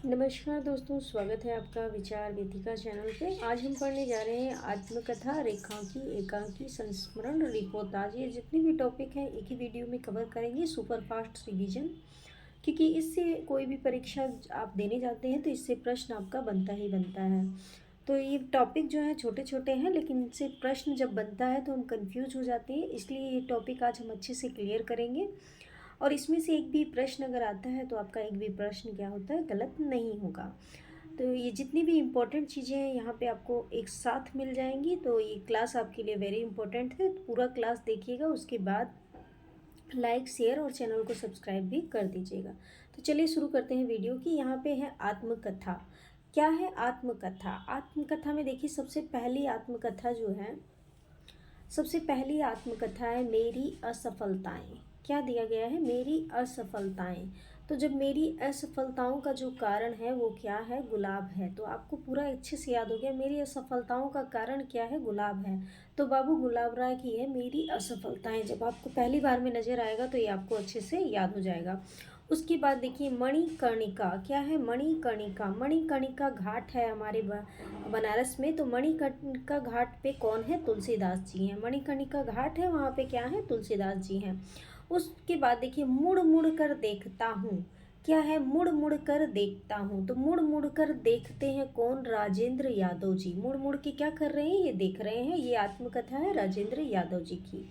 नमस्कार दोस्तों, स्वागत है आपका विचार वेदिका चैनल पे। आज हम पढ़ने जा रहे हैं आत्मकथा रेखांकी एकांकी संस्मरण रिपोर्ट। आज ये जितने भी टॉपिक हैं एक ही वीडियो में कवर करेंगे, सुपर फास्ट रिवीजन। क्योंकि इससे कोई भी परीक्षा आप देने जाते हैं तो इससे प्रश्न आपका बनता ही बनता है। तो ये टॉपिक जो है छोटे छोटे हैं, लेकिन इनसे प्रश्न जब बनता है तो हम कंफ्यूज हो जाते हैं, इसलिए ये टॉपिक आज हम अच्छे से क्लियर करेंगे। और इसमें से एक भी प्रश्न अगर आता है तो आपका एक भी प्रश्न क्या होता है, गलत नहीं होगा। तो ये जितनी भी इम्पोर्टेंट चीज़ें हैं यहाँ पे आपको एक साथ मिल जाएंगी। तो ये क्लास आपके लिए वेरी इंपॉर्टेंट है, तो पूरा क्लास देखिएगा, उसके बाद लाइक शेयर और चैनल को सब्सक्राइब भी कर दीजिएगा। तो चलिए शुरू करते हैं वीडियो की। यहाँ पे है आत्मकथा। क्या है आत्मकथा? आत्मकथा में देखिए, सबसे पहली आत्मकथा जो है, सबसे पहली आत्मकथा है मेरी असफलताएं। क्या दिया गया है? मेरी असफलताएं। तो जब मेरी असफलताओं का जो कारण है वो क्या है? गुलाब है। तो आपको पूरा अच्छे से याद हो गया, मेरी असफलताओं का कारण क्या है? गुलाब है। तो बाबू गुलाब राय की है मेरी असफलताएं। जब आपको पहली बार में नजर आएगा तो ये आपको अच्छे से याद हो जाएगा। उसके बाद देखिए मणिकर्णिका। क्या है? मणिकर्णिका। मणिकर्णिका घाट है हमारे बनारस में। तो मणिकर्णिका घाट पे कौन है? तुलसीदास जी हैं। मणिकर्णिका घाट है, वहाँ पे क्या है? तुलसीदास जी हैं। उसके बाद देखिए मुड़ मुड़ कर देखता हूँ। क्या है? मुड़ मुड़ कर देखता हूँ। तो मुड़ मुड़ कर देखते हैं कौन? राजेंद्र यादव जी। मुड़ मुड़ के क्या कर रहे हैं? ये देख रहे हैं। ये आत्मकथा है राजेंद्र यादव जी की।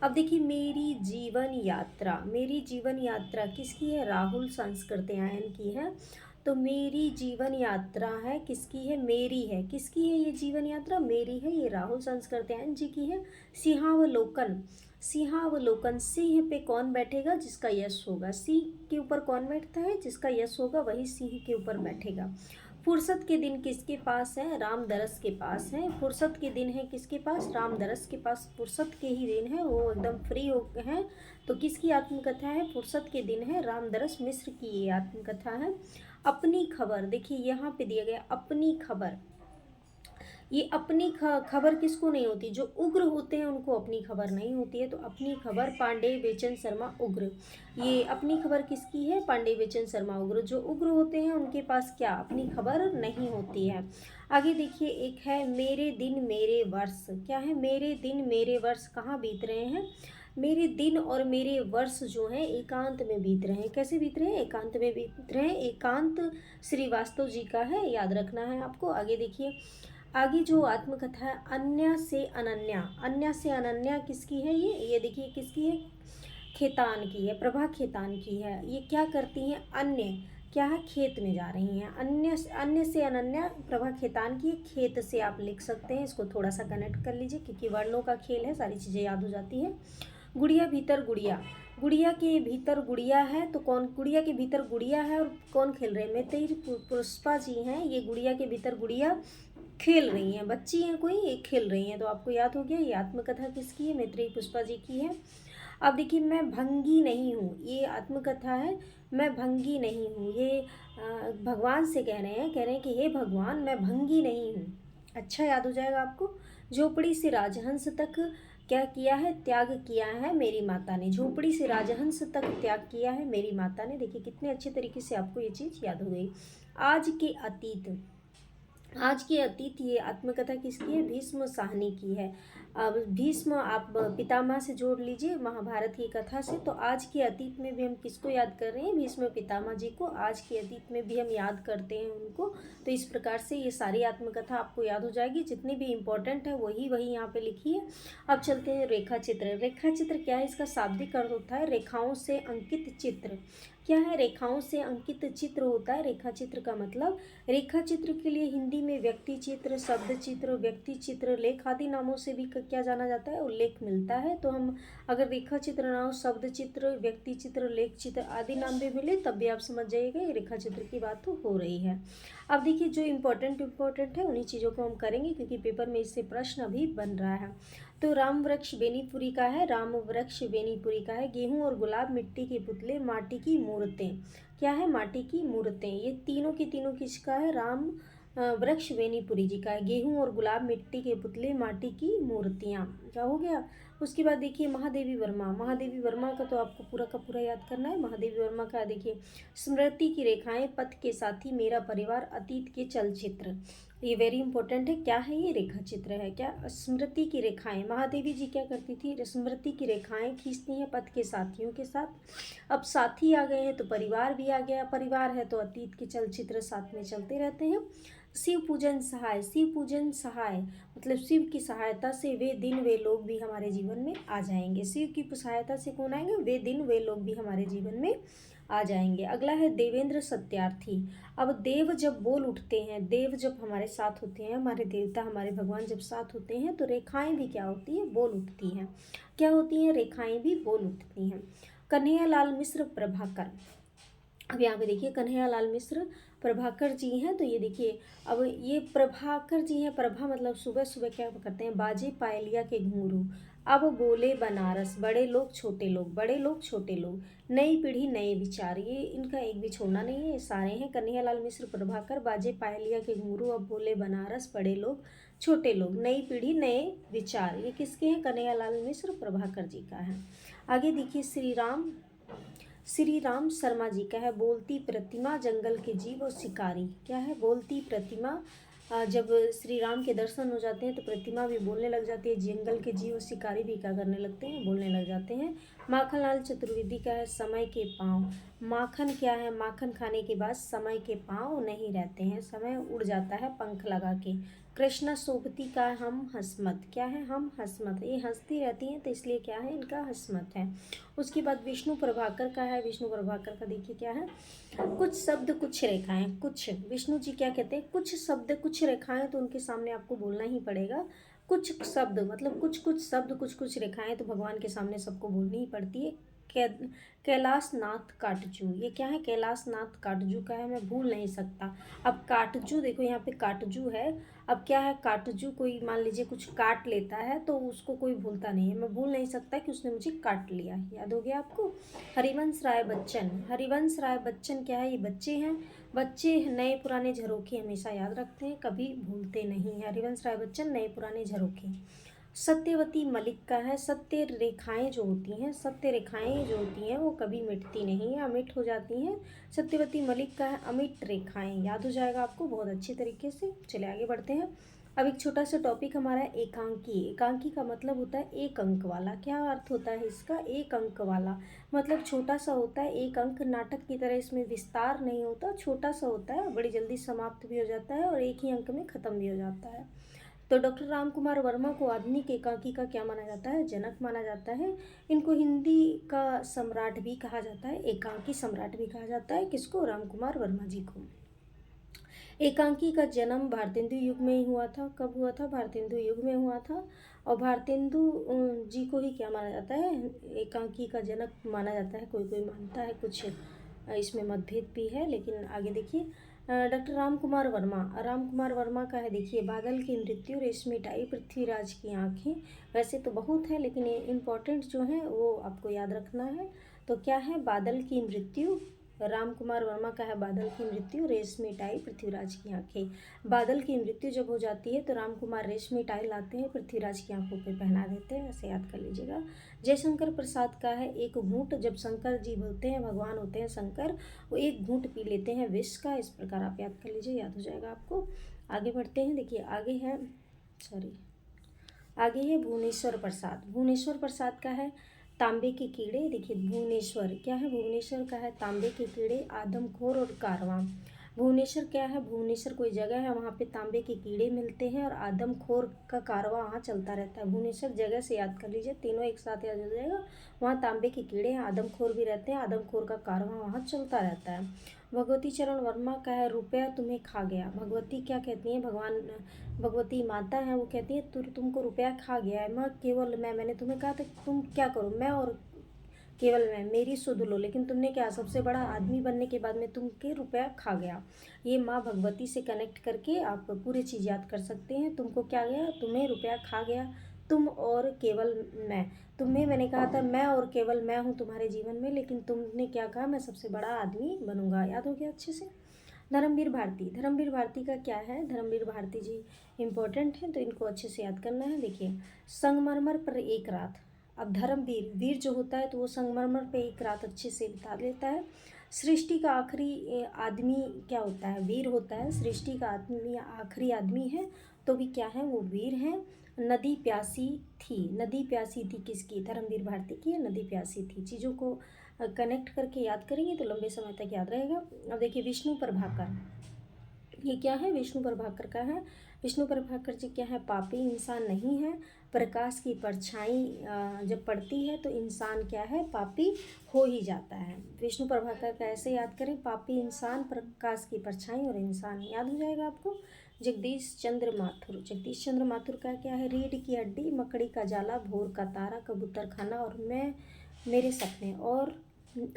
अब देखिए मेरी जीवन यात्रा। मेरी जीवन यात्रा किसकी है? राहुल सांस्कृत्यायन की है। तो मेरी जीवन यात्रा है किसकी है? मेरी है। किसकी है ये जीवन यात्रा? मेरी है। ये राहुल सांस्कृत्यायन जी की है। सिंहावलोकन। सिंहावलोकन। सिंह पे कौन बैठेगा? जिसका यश होगा। सिंह के ऊपर कौन बैठता है? जिसका यश होगा वही सिंह के ऊपर बैठेगा। फुर्सत के दिन किसके पास है? रामदरस के पास है। फुर्सत के दिन है किसके पास? रामदरस के पास। फुर्सत के ही दिन है, वो एकदम फ्री हो गए हैं। तो किसकी आत्मकथा है? फुर्सत के दिन है, रामदरस मिश्र की ये आत्मकथा है। अपनी खबर। देखिए यहाँ पे दिया गया अपनी खबर। ये अपनी खबर किसको नहीं होती? जो उग्र होते हैं उनको अपनी खबर नहीं होती है। तो अपनी खबर पांडे बेचन शर्मा उग्र। ये अपनी खबर किसकी है? पांडे बेचन शर्मा उग्र। जो उग्र होते हैं उनके पास क्या? अपनी खबर नहीं होती है। आगे देखिए एक है मेरे दिन मेरे वर्ष। क्या है? मेरे दिन मेरे वर्ष कहाँ बीत रहे हैं? मेरे दिन और मेरे वर्ष जो हैं एकांत में बीत रहे हैं। कैसे बीत रहे हैं? एकांत में बीत रहे हैं। एकांत श्रीवास्तव जी का है, याद रखना है आपको। आगे देखिए, आगे जो आत्मकथा है अन्य से अनन्या। अन्य से अनन्या किसकी है? ये देखिए किसकी है? खेतान की है, प्रभा खेतान की है। ये क्या करती हैं? अन्य क्या है? खेत में जा रही हैं। अन्य से अनन्या प्रभा खेतान की। खेत से आप लिख सकते हैं, इसको थोड़ा सा कनेक्ट कर लीजिए क्योंकि वर्णों का खेल है, सारी चीज़ें याद हो जाती है। गुड़िया भीतर गुड़िया। गुड़िया के भीतर गुड़िया है, तो कौन? गुड़िया के भीतर गुड़िया है और कौन खेल रहे हैं? मैत्रेयी पुष्पा जी हैं। ये गुड़िया के भीतर गुड़िया खेल रही हैं, बच्ची हैं कोई, ये खेल रही हैं। तो आपको याद हो गया ये आत्मकथा किसकी है? मैत्रेयी पुष्पा जी की है। अब देखिए मैं भंगी नहीं हूँ। ये आत्मकथा है मैं भंगी नहीं हूँ। ये भगवान से कह रहे हैं, कि हे भगवान मैं भंगी नहीं हूँ। अच्छा याद हो जाएगा आपको। झोपड़ी से राजहंस तक क्या किया है? त्याग किया है मेरी माता ने। झोपड़ी से राजहंस तक त्याग किया है मेरी माता ने। देखिए कितने अच्छे तरीके से आपको ये चीज़ याद हो गई। आज के अतीत। आज के अतीत। ये आत्मकथा किसकी है? भीष्म साहनी की है। अब भीष्म आप पितामह से जोड़ लीजिए महाभारत की कथा से। तो आज के अतीत में भी हम किसको याद कर रहे हैं? भीष्म पितामह जी को। आज के अतीत में भी हम याद करते हैं उनको। तो इस प्रकार से ये सारी आत्मकथा आपको याद हो जाएगी। जितनी भी इम्पोर्टेंट है वही वही यहाँ पे लिखी है। अब चलते हैं रेखा चित्र। रेखा चित्र क्या है? इसका शाब्दिक अर्थ होता है रेखाओं से अंकित चित्र। क्या है? रेखाओं से अंकित चित्र होता है रेखा चित्र का मतलब। रेखा चित्र के लिए हिंदी में व्यक्ति चित्र, शब्द चित्र, व्यक्ति चित्र, लेख आदि नामों से भी क्या जाना जाता है? उल्लेख मिलता है। तो हम अगर रेखा चित्र ना हो, शब्द चित्र, व्यक्ति चित्र, लेख चित्र आदि नाम भी मिले तब भी आप समझ जाइएगा ये रेखा चित्र की बात तो हो रही है। अब देखिए जो इम्पोर्टेंट है उन्हीं चीज़ों को हम करेंगे क्योंकि पेपर में इससे प्रश्न अभी बन रहा है। तो राम वृक्ष बेनीपुरी का है। राम वृक्ष बेनीपुरी का है। गेहूं और गुलाब मिट्टी के पुतले माटी की मूर्तें। क्या है? माटी की मूर्तें। ये तीनों की तीनों किसका है? राम वृक्ष बेनीपुरी जी का है। गेहूं और गुलाब मिट्टी के पुतले माटी की मूर्तियाँ। क्या हो गया? उसके बाद देखिए महादेवी वर्मा, महादेवी वर्मा का तो आपको पूरा का पूरा याद करना है। महादेवी वर्मा का देखिए स्मृति की रेखाएं, पथ के साथी, मेरा परिवार, अतीत के चलचित्र। ये वेरी इंपॉर्टेंट है। क्या है ये? रेखा चित्र है। क्या? स्मृति की रेखाएं। महादेवी जी क्या करती थी? स्मृति की रेखाएं खींचती हैं पथ के साथियों के साथ। अब साथी आ गए हैं तो परिवार भी आ गया, परिवार है तो अतीत के चलचित्र साथ में चलते रहते हैं। शिव पूजन सहाय, शिव पूजन सहाय मतलब शिव की सहायता से वे दिन वे लोग भी हमारे जीवन में आ जाएंगे। शिव की सहायता से कौन आएंगे? वे दिन वे लोग भी हमारे जीवन में आ जाएंगे। अगला है देवेंद्र सत्यार्थी। अब देव जब बोल उठते हैं, देव जब हमारे साथ होते हैं, हमारे देवता हमारे भगवान जब साथ होते हैं तो रेखाएं भी क्या होती हैं? बोल उठती हैं। क्या होती हैं? रेखाएं भी बोल उठती हैं। कन्हैयालाल मिश्र प्रभाकर। अब यहाँ पे देखिए कन्हैयालाल मिश्र प्रभाकर जी हैं। तो ये देखिए अब ये प्रभाकर जी हैं। प्रभा मतलब सुबह सुबह क्या करते हैं? बाजे पायलिया के घुंघरू, अब बोले बनारस, बड़े लोग छोटे लोग, बड़े लोग छोटे लोग, नई पीढ़ी नए विचार। ये इनका एक भी छोड़ना नहीं है, ये सारे हैं। कन्हैयालाल मिश्र प्रभाकर, बाजे पायलिया के घुंघरू, अब बोले बनारस, बड़े लोग छोटे लोग, नई पीढ़ी नए विचार। ये किसके हैं? कन्हैयालाल मिश्र प्रभाकर जी का है। आगे देखिए श्री राम शर्मा जी का है। बोलती प्रतिमा, जंगल के जीव और शिकारी। क्या है? बोलती प्रतिमा। जब श्री राम के दर्शन हो जाते हैं तो प्रतिमा भी बोलने लग जाती है, जंगल के जीव और शिकारी भी क्या करने लगते हैं? बोलने लग जाते हैं। माखनलाल चतुर्वेदी का है समय के पाँव। माखन क्या है? माखन खाने के बाद समय के पाँव नहीं रहते हैं, समय उड़ जाता है पंख लगा के। कृष्णा सोबती का हम हसमत। क्या है? हम हसमत। ये हंसती रहती हैं तो इसलिए क्या है? इनका हसमत है। उसके बाद विष्णु प्रभाकर का है। विष्णु प्रभाकर का देखिए क्या है? कुछ शब्द कुछ रेखाएं। कुछ विष्णु जी क्या कहते हैं? कुछ शब्द कुछ रेखाएं, तो उनके सामने आपको बोलना ही पड़ेगा। कुछ शब्द मतलब कुछ कुछ शब्द कुछ कुछ रेखाएं, तो भगवान के सामने सबको बोलनी ही पड़ती है। कैलाश नाथ काटजू। ये क्या है? कैलाश नाथ काटजू का है, मैं भूल नहीं सकता। अब काटजू देखो यहाँ पे काटजू है। अब क्या है? काटजू कोई मान लीजिए कुछ काट लेता है तो उसको कोई भूलता नहीं है। मैं भूल नहीं सकता कि उसने मुझे काट लिया। याद हो गया आपको? हरिवंश राय बच्चन। हरिवंश राय बच्चन क्या है? ये बच्चे हैं। बच्चे नए पुराने झरोखे हमेशा याद रखते हैं, कभी भूलते नहीं हैं। हरिवंश राय बच्चन, नए पुराने झरोखे। सत्यवती मलिक का है। सत्य रेखाएं जो होती हैं, सत्य रेखाएं जो होती हैं वो कभी मिटती नहीं है, अमिट हो जाती हैं। सत्यवती मलिक का है अमिट रेखाएं। याद हो जाएगा आपको बहुत अच्छी तरीके से। चले आगे बढ़ते हैं। अब एक छोटा सा टॉपिक हमारा है एकांकी। एकांकी का मतलब होता है एक अंक वाला। क्या अर्थ होता है इसका? एक अंक वाला मतलब छोटा सा होता है, एक अंक। नाटक की तरह इसमें विस्तार नहीं होता, छोटा सा होता है, बड़ी जल्दी समाप्त भी हो जाता है और एक ही अंक में ख़त्म भी हो जाता है। तो डॉक्टर राम कुमार वर्मा को आधुनिक एकांकी का क्या माना जाता है? जनक माना जाता है। इनको हिंदी का सम्राट भी कहा जाता है, एकांकी सम्राट भी कहा जाता है। किसको? राम कुमार वर्मा जी को। एकांकी का जन्म भारतेंदु युग में ही हुआ था। कब हुआ था? भारतेंदु युग में हुआ था। और भारतेंदु जी को ही क्या माना जाता है? एकांकी का जनक माना जाता है। कोई कोई मानता है, कुछ इसमें मतभेद भी है। लेकिन आगे देखिए डॉक्टर राम कुमार वर्मा। राम कुमार वर्मा का है देखिए बादल की मृत्यु, रेशमी टाई, पृथ्वीराज की आंखें। वैसे तो बहुत है लेकिन ये इम्पोर्टेंट जो है वो आपको याद रखना है। तो क्या है? बादल की मृत्यु। राम कुमार वर्मा का है बादल की मृत्यु, रेशमी टाई, पृथ्वीराज की आंखें। बादल की मृत्यु जब हो जाती है तो राम कुमार रेशमी टाई लाते हैं, पृथ्वीराज की आंखों पे पहना देते हैं। ऐसे याद कर लीजिएगा। जयशंकर प्रसाद का है एक घूंट। जब शंकर जी बोलते हैं, भगवान होते हैं शंकर, वो एक घूंट पी लेते हैं विष का। इस प्रकार आप याद कर लीजिए, याद हो जाएगा आपको। आगे बढ़ते हैं। देखिए आगे है भुवनेश्वर प्रसाद। भुवनेश्वर प्रसाद का है तांबे के कीड़े। देखिए भुवनेश्वर क्या है? भुवनेश्वर का है तांबे के कीड़े, आदमखोर और कारवां। भुवनेश्वर क्या है? भुवनेश्वर कोई जगह है, वहाँ पे तांबे के कीड़े मिलते हैं और आदमखोर का कारवां वहाँ चलता रहता है। भुवनेश्वर जगह से याद कर लीजिए, तीनों एक साथ याद हो जाएगा। वहाँ तांबे के कीड़े हैं, आदमखोर भी रहते हैं, आदमखोर का कारवां वहाँ चलता रहता है। भगवती चरण वर्मा का है रुपया तुम्हें खा गया। भगवती क्या कहती हैं? भगवती माता है, वो कहती है तुमको रुपया खा गया है। मैंने तुम्हें कहा था तुम क्या करो, मैं और केवल मैं, मेरी सुध लो, लेकिन तुमने क्या, सबसे बड़ा आदमी बनने के बाद में तुमके रुपया खा गया। ये माँ भगवती से कनेक्ट करके आप पूरी चीज़ याद कर सकते हैं। तुमको क्या गया? तुम्हें रुपया खा गया। तुम और केवल मैं। तुम्हें मैंने कहा था मैं और केवल मैं हूँ तुम्हारे जीवन में, लेकिन तुमने क्या कहा? मैं सबसे बड़ा आदमी बनूंगा। याद हो गया अच्छे से। धर्मवीर भारती। धर्मवीर भारती का क्या है? धर्मवीर भारती जी इम्पोर्टेंट है तो इनको अच्छे से याद करना है। देखिए संगमरमर पर एक रात। अब धर्मवीर, वीर जो होता है तो वो संगमरमर पे एक रात अच्छे से बिता लेता है। सृष्टि का आखिरी आदमी क्या होता है? वीर होता है। सृष्टि का आदमी आखिरी आदमी है तो भी क्या है? वो वीर है। नदी प्यासी थी, नदी प्यासी थी किसकी? धर्मवीर भारती की नदी प्यासी थी। चीज़ों को कनेक्ट करके याद करेंगे तो लंबे समय तक याद रहेगा। अब देखिए विष्णु प्रभाकर, ये क्या है? विष्णु प्रभाकर का है। विष्णु प्रभाकर जी क्या है? पापी इंसान नहीं है। प्रकाश की परछाई जब पड़ती है तो इंसान क्या है? पापी हो ही जाता है। विष्णु प्रभाकर का ऐसे याद करें, पापी इंसान, प्रकाश की परछाई और इंसान, याद हो जाएगा आपको। जगदीश चंद्र माथुर, जगदीश चंद्र माथुर का क्या है? रीढ़ की हड्डी, मकड़ी का जाला, भोर का तारा, कबूतर खाना और मैं मेरे सपने, और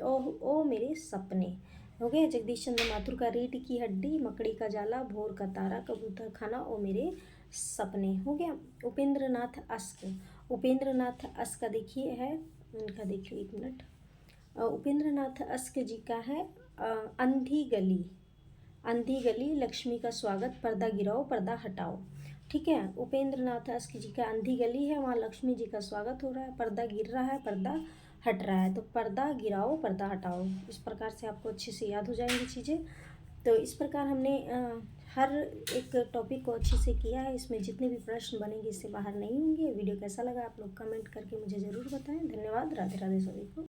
ओ मेरे सपने। हो गए जगदीश चंद्र माथुर का। रीढ़ की हड्डी, मकड़ी का जाला, भोर का तारा, कबूतर खाना और मेरे सपने। हो गया। उपेंद्र नाथ अस्क, उपेंद्र नाथ अस्क का देखिए है, उनका देखिए एक मिनट। उपेंद्र नाथ अस्क जी का है अंधी गली, अंधी गली, लक्ष्मी का स्वागत, पर्दा गिराओ पर्दा हटाओ। ठीक है, उपेंद्र नाथ अस्क जी का अंधी गली है, वहाँ लक्ष्मी जी का स्वागत हो रहा है, पर्दा गिर रहा है, पर्दा हट रहा है, तो पर्दा गिराओ पर्दा हटाओ। इस प्रकार से आपको अच्छे से याद हो जाएंगी चीज़ें। तो इस प्रकार हमने हर एक टॉपिक को अच्छे से किया है। इसमें जितने भी प्रश्न बनेंगे इससे बाहर नहीं होंगे। वीडियो कैसा लगा आप लोग कमेंट करके मुझे ज़रूर बताएं। धन्यवाद। राधे राधे सभी को।